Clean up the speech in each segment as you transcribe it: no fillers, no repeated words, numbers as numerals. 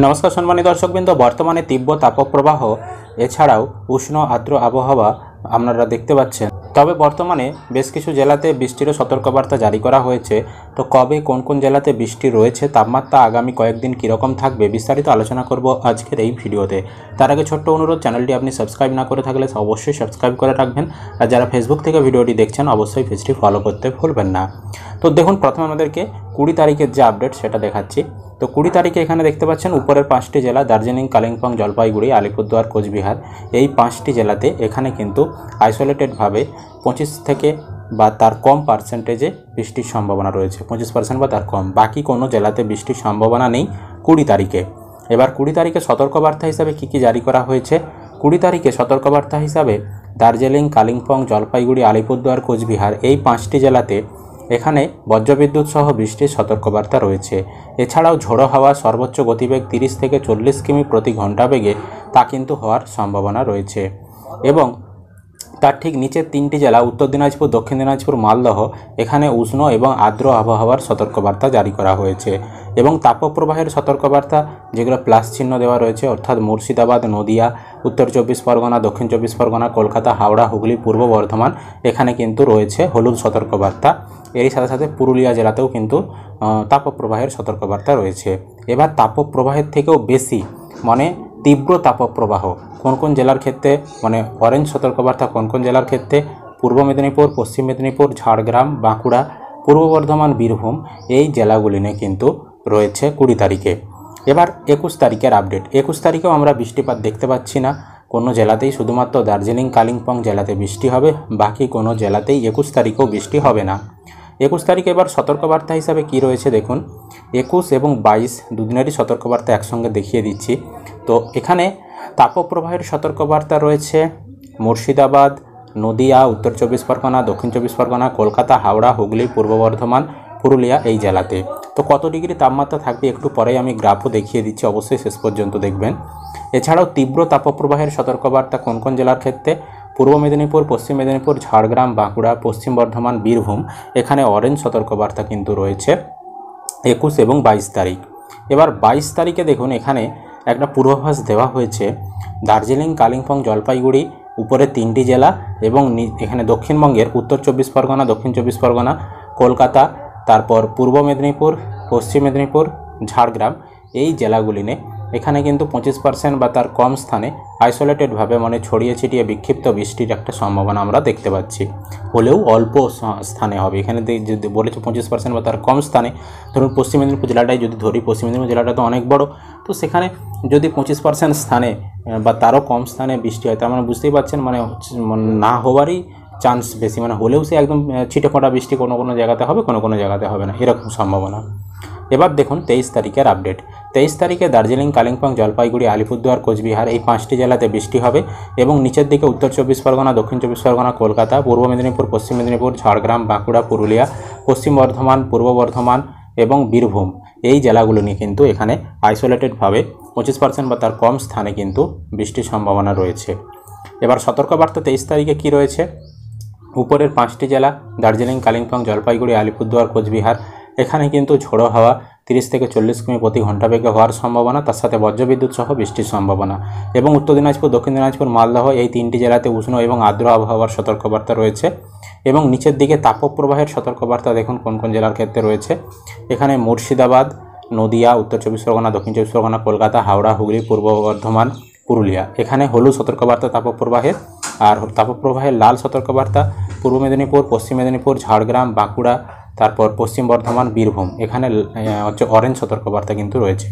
নমস্কার সম্মানিত দর্শকবৃন্দ, বর্তমানে তীব্র তাপপ্রবাহ এছাড়াও উষ্ণ আর্দ্র আবহাওয়া আপনারা দেখতে পাচ্ছেন। তবে বর্তমানে বেশ কিছু জেলাতে বৃষ্টিরও সতর্কবার্তা জারি করা হয়েছে। তো কবে কোন কোন জেলাতে বৃষ্টি রয়েছে, তাপমাত্রা আগামী কয়েকদিন কীরকম থাকবে, বিস্তারিত আলোচনা করব আজকের এই ভিডিওতে। তার আগে ছোট্ট অনুরোধ, চ্যানেলটি আপনি সাবস্ক্রাইব না করে থাকলে অবশ্যই সাবস্ক্রাইব করে রাখবেন। আর যারা ফেসবুক থেকে ভিডিওটি দেখছেন অবশ্যই পেজটি ফলো করতে ভুলবেন না। তো দেখুন, প্রথমে আমাদেরকে 20 তারিখের যে আপডেট সেটা দেখাচ্ছি। তো 20 তারিখে এখানে দেখতে পাচ্ছেন উপরের 5টি জেলা দার্জিলিং, কালিম্পং, জলপাইগুড়ি, আলিপুরদুয়ার, কোচবিহার, এই 5টি জেলাতে এখানে কিন্তু আইসোলেটেডভাবে 25 থেকে বা তার কম পার্সেন্টেজে বৃষ্টির সম্ভাবনা রয়েছে। 25% বা তার কম। বাকি কোনো জেলাতে বৃষ্টির সম্ভাবনা নেই 20 তারিখে। এবার 20 তারিখে সতর্কবার্তা হিসাবে কী কী জারি করা হয়েছে? 20 তারিখে সতর্কবার্তা হিসাবে দার্জিলিং, কালিম্পং, জলপাইগুড়ি, আলিপুরদুয়ার, কোচবিহার এই 5টি জেলাতে এখানে বজ্রবিদ্যুৎ সহ বৃষ্টির সতর্কবার্তা রয়েছে। এছাড়াও ঝোড়ো হাওয়া সর্বোচ্চ গতিবেগ 30 থেকে 40 কিমি প্রতি ঘন্টা বেগে তা কিন্তু হওয়ার সম্ভাবনা রয়েছে। এবং তার ঠিক নিচের 3টি জেলা উত্তর দিনাজপুর, দক্ষিণ দিনাজপুর, মালদহ, এখানে উষ্ণ এবং আর্দ্র আবহাওয়ার সতর্কবার্তা জারি করা হয়েছে। এবং তাপপ্রবাহের সতর্কবার্তা যেগুলো প্লাস চিহ্ন দেওয়া রয়েছে, অর্থাৎ মুর্শিদাবাদ, নদিয়া, উত্তর 24 পরগনা, দক্ষিণ 24 পরগনা, কলকাতা, হাওড়া, হুগলি, পূর্ব বর্ধমান, এখানে কিন্তু রয়েছে হলুদ সতর্কবার্তা। এরই সাথে সাথে পুরুলিয়া জেলাতেও কিন্তু তাপপ্রবাহের সতর্কবার্তা রয়েছে। এবার তাপপ্রবাহের থেকেও বেশি মানে তীব্র তাপপ্রবাহ কোন কোন জেলার ক্ষেত্রে, মানে অরেঞ্জ সতর্কবার্তা কোন কোন জেলার ক্ষেত্রে? পূর্ব মেদিনীপুর, পশ্চিম মেদিনীপুর, ঝাড়গ্রাম, বাঁকুড়া, পূর্ব বর্ধমান, বীরভূম, এই জেলাগুলি নিয়ে কিন্তু রয়েছে 20 তারিখে। এবার 21 তারিখের আপডেট। 21 তারিখেও আমরা বৃষ্টিপাত দেখতে পাচ্ছি না কোনো জেলাতেই, শুধুমাত্র দার্জিলিং, কালিম্পং জেলাতে বৃষ্টি হবে, বাকি কোনো জেলাতেই 21 তারিখেও বৃষ্টি হবে না। 21 তারিখে এবার সতর্কবার্তা হিসাবে কি রয়েছে দেখুন। 21 এবং 22 দুদিনেরই সতর্কবার্তা একসঙ্গে দেখিয়ে দিচ্ছি। তো এখানে তাপপ্রবাহের সতর্কবার্তা রয়েছে মুর্শিদাবাদ, নদিয়া, উত্তর 24 পরগনা, দক্ষিণ 24 পরগনা, কলকাতা, হাওড়া, হুগলি, পূর্ব বর্ধমান, পুরুলিয়া এই জেলাতে। তো কত ডিগ্রি তাপমাত্রা থাকবে একটু পরেই আমি গ্রাফও দেখিয়ে দিচ্ছি, অবশ্যই শেষ পর্যন্ত দেখবেন। এছাড়াও তীব্র তাপপ্রবাহের সতর্কবার্তা কোন কোন জেলার ক্ষেত্রে? পূর্ব মেদিনীপুর, পশ্চিম মেদিনীপুর, ঝাড়গ্রাম, বাঁকুড়া, পশ্চিম বর্ধমান, বীরভূম, এখানে অরেঞ্জ সতর্কবার্তা কিন্তু রয়েছে 21 এবং 22 তারিখ। এবার 22 তারিখে দেখুন এখানে একটা পূর্বাভাস দেওয়া হয়েছে দার্জিলিং, কালিম্পং, জলপাইগুড়ি উপরে 3টি জেলা এবং এখানে দক্ষিণবঙ্গের উত্তর 24 পরগনা, দক্ষিণ 24 পরগনা, কলকাতা, তারপর পূর্ব মেদিনীপুর, পশ্চিম মেদিনীপুর, ঝাড়গ্রাম এই জেলাগুলি নিয়ে এখানে কিন্তু 25% বা তার কম স্থানে আইসোলেটেডভাবে মানে ছড়িয়ে ছিটিয়ে বিক্ষিপ্ত বৃষ্টির একটা সম্ভাবনা আমরা দেখতে পাচ্ছি। হলেও অল্প স্থানে হবে। এখানে যদি বলেছে 25% বা তার কম স্থানে, ধরুন পশ্চিম মেদিনীপুর জেলাটাই যদি ধরি, পশ্চিম মেদিনীপুর জেলাটা তো অনেক বড়, তো সেখানে যদি 25% স্থানে বা তারও কম স্থানে বৃষ্টি হয়, তার মানে বুঝতেই পারছেন মানে না হওয়ারই চান্স বেশি, মানে হলেও সে একদম ছিটে ফোঁটা বৃষ্টি কোনো কোনো জায়গাতে হবে, কোনো কোনো জায়গাতে হবে না, এরকম সম্ভাবনা। এবার দেখুন 23 তারিখের আপডেট। 23 তারিখে দার্জিলিং, কালিম্পং, জলপাইগুড়ি, আলিপুরদুয়ার, কোচবিহার এই 5টি জেলাতে বৃষ্টি হবে এবং নিচের দিকে উত্তর 24 পরগনা, দক্ষিণ 24 পরগনা, কলকাতা, পূর্ব মেদিনীপুর, পশ্চিম মেদিনীপুর, ঝাড়গ্রাম, বাঁকুড়া, পুরুলিয়া, পশ্চিম বর্ধমান, পূর্ব বর্ধমান এবং বীরভূম এই জেলাগুলো নিয়ে কিন্তু এখানে আইসোলেটেডভাবে 25% বা তার কম স্থানে কিন্তু বৃষ্টির সম্ভাবনা রয়েছে। এবার সতর্কবার্তা 23 তারিখে কি রয়েছে? উপরের 5টি জেলা দার্জিলিং, কালিম্পং, জলপাইগুড়ি, আলিপুরদুয়ার, কোচবিহার, এখানে কিন্তু ঝোড়ো হাওয়া 30 থেকে 40 কিমি প্রতি ঘন্টা বেগে হওয়ার সম্ভাবনা, তার সাথে বজ্রবিদ্যুৎ সহ বৃষ্টির সম্ভাবনা। এবং উত্তর দিনাজপুর, দক্ষিণ দিনাজপুর, মালদহ এই 3টি জেলাতে উষ্ণ এবং আর্দ্র আবহাওয়ার সতর্কবার্তা রয়েছে। এবং নিচের দিকে তাপপ্রবাহের সতর্কবার্তা দেখুন কোন কোন জেলার ক্ষেত্রে রয়েছে। এখানে মুর্শিদাবাদ, নদিয়া, উত্তর 24 পরগনা, দক্ষিণ 24 পরগনা, কলকাতা, হাওড়া, হুগলি, পূর্ব বর্ধমান, পুরুলিয়া, এখানে হলুদ সতর্কবার্তা তাপপ্রবাহের। আর তাপপ্রবাহের লাল সতর্কবার্তা পূর্ব মেদিনীপুর, পশ্চিম মেদিনীপুর, ঝাড়গ্রাম, বাঁকুড়া, তারপর পশ্চিম বর্ধমান, বীরভূম, এখানে হচ্ছে অরেঞ্জ সতর্কবার্তা কিন্তু রয়েছে।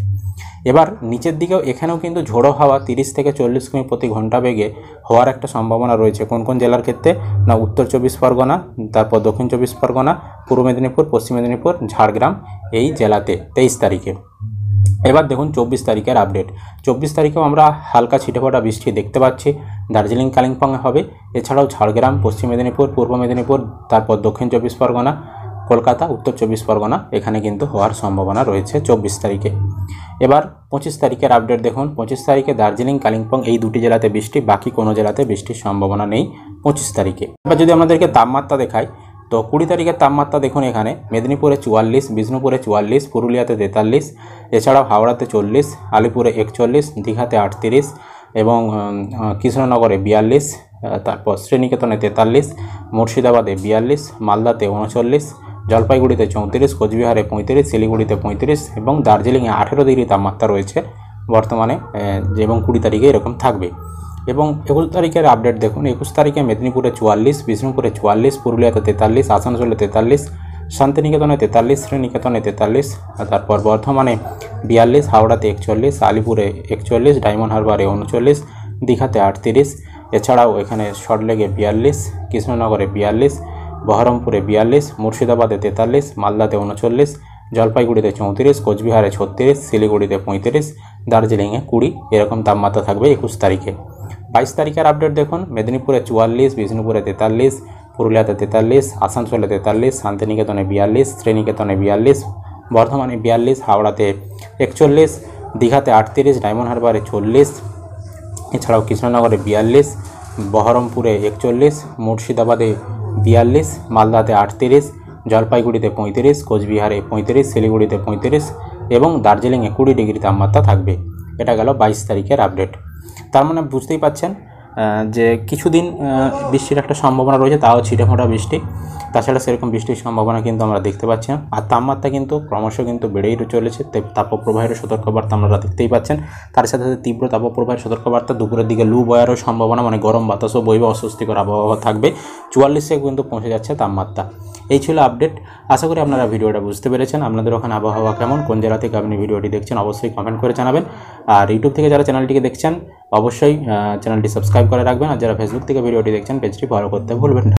এবার নিচের দিকেও এখানেও কিন্তু ঝোড়ো হাওয়া 30 থেকে 40 কিমি প্রতি ঘন্টা বেগে হওয়ার একটা সম্ভাবনা রয়েছে। কোন কোন জেলার ক্ষেত্রে? না উত্তর 24 পরগনা, তারপর দক্ষিণ 24 পরগনা, পূর্ব মেদিনীপুর, পশ্চিম মেদিনীপুর, ঝাড়গ্রাম এই জেলাতে 23 তারিখে। এবার দেখুন 24 তারিখের আপডেট। 24 তারিখেও আমরা হালকা ছিটেফোঁটা বৃষ্টি দেখতে পাচ্ছি। দার্জিলিং, কালিম্পংয়ে হবে, এছাড়াও ঝাড়গ্রাম, পশ্চিম মেদিনীপুর, পূর্ব মেদিনীপুর, তারপর দক্ষিণ 24 পরগনা, কলকাতা, উত্তর 24 পরগনা, এখানে কিন্তু হওয়ার সম্ভাবনা রয়েছে 24 তারিখে। এবার 25 তারিখের আপডেট দেখুন। 25 তারিখে দার্জিলিং, কালিম্পং এই 2টি জেলাতে বৃষ্টি, বাকি কোনো জেলাতে বৃষ্টির সম্ভাবনা নেই 25 তারিখে। এবার যদি আমাদেরকে তাপমাত্রা দেখায়, তো 20 তারিখের তাপমাত্রা দেখুন এখানে মেদিনীপুরে 44, বিষ্ণুপুরে 44, পুরুলিয়াতে 43, এছাড়াও হাওড়াতে 40, আলিপুরে 41, দীঘাতে 38 এবং কৃষ্ণনগরে 42, তারপর শ্রীনিকেতনে 43, মুর্শিদাবাদে 42, মালদাতে 39, জলপাইগুড়িতে 34, কোচবিহারে 35, শিলিগুড়িতে 35 এবং দার্জিলিংয়ে 18 ডিগ্রি তাপমাত্রা রয়েছে বর্তমানে, এবং 20 তারিখে এরকম থাকবে। এবং 21 তারিখের আপডেট দেখুন, 21 তারিখে মেদিনীপুরে 44, বিষ্ণুপুরে 44, পুরুলিয়াতে 43, আসানসোলে 43, শান্তিনিকেতনে 43, শ্রীনিকেতনে 43, তারপর বর্ধমানে 42, হাওড়াতে 41, আলিপুরে 41, ডায়মন্ড হারবারে 39, দীঘাতে 38, এছাড়াও এখানে সল্টলেকে 42, কৃষ্ণনগরে 42, বহরমপুরে 42, মুর্শিদাবাদে 43, মালদাতে 39, জলপাইগুড়িতে 34, কোচবিহারে 36, শিলিগুড়িতে 35, দার্জিলিংয়ে 20 এরকম তাপমাত্রা থাকবে 21 তারিখে। 22 তারিখের আপডেট দেখুন, মেদিনীপুরে 44, বিষ্ণুপুরে 43, পুরুলিয়াতে 43, আসানসোলে 43, শান্তিনিকেতনে 42, শ্রীনিকেতনে 42, বর্ধমানে 42, হাওড়াতে 41, দীঘাতে 38, ডায়মন্ড হারবারে 40, এছাড়াও কৃষ্ণনগরে 42, বহরমপুরে 41, মুর্শিদাবাদে 42, মালদাতে 38, জলপাইগুড়িতে 35, কোচবিহারে 35, শিলিগুড়িতে 35 এবং দার্জিলিংয়ে 20 ডিগ্রি তাপমাত্রা থাকবে। এটা গেল 22 তারিখের আপডেট। তার মানে বুঝতেই পাচ্ছেন যে কিছুদিন বৃষ্টির একটা সম্ভাবনা রয়েছে, তাও ছিটেফোঁটা বৃষ্টি, তাছাড়া সেরকম বৃষ্টির সম্ভাবনা কিন্তু আমরা দেখতে পাচ্ছি না। আর তাপমাত্রা কিন্তু ক্রমশ কিন্তু বেড়েই চলেছে, তাপপ্রবাহের সতর্কবার্তা আপনারা দেখতেই পাচ্ছেন। তার সাথে সাথে তীব্র তাপপ্রবাহের সতর্কবার্তা, দুপুরের দিকে লু বয়ারও সম্ভাবনা, মানে গরম বাতাসও বইবে, অস্বস্তিকর আবহাওয়া থাকবে, 44-এ কিন্তু পৌঁছে যাচ্ছে তাপমাত্রা। এই ছিল আপডেট। আশা করি আপনারা ভিডিওটা বুঝতে পেরেছেন। আপনাদের ওখানে আবহাওয়া কেমন, কোন জেলা থেকে আপনি ভিডিওটি দেখছেন অবশ্যই কমেন্ট করে জানাবেন। আর ইউটিউব থেকে যারা চ্যানেলটিকে দেখছেন অবশ্যই চ্যানেলটি সাবস্ক্রাইব করে রাখবেন, আর যারা ফেসবুক থেকে ভিডিওটি দেখছেন পেজটি ফলো করতে ভুলবেন না।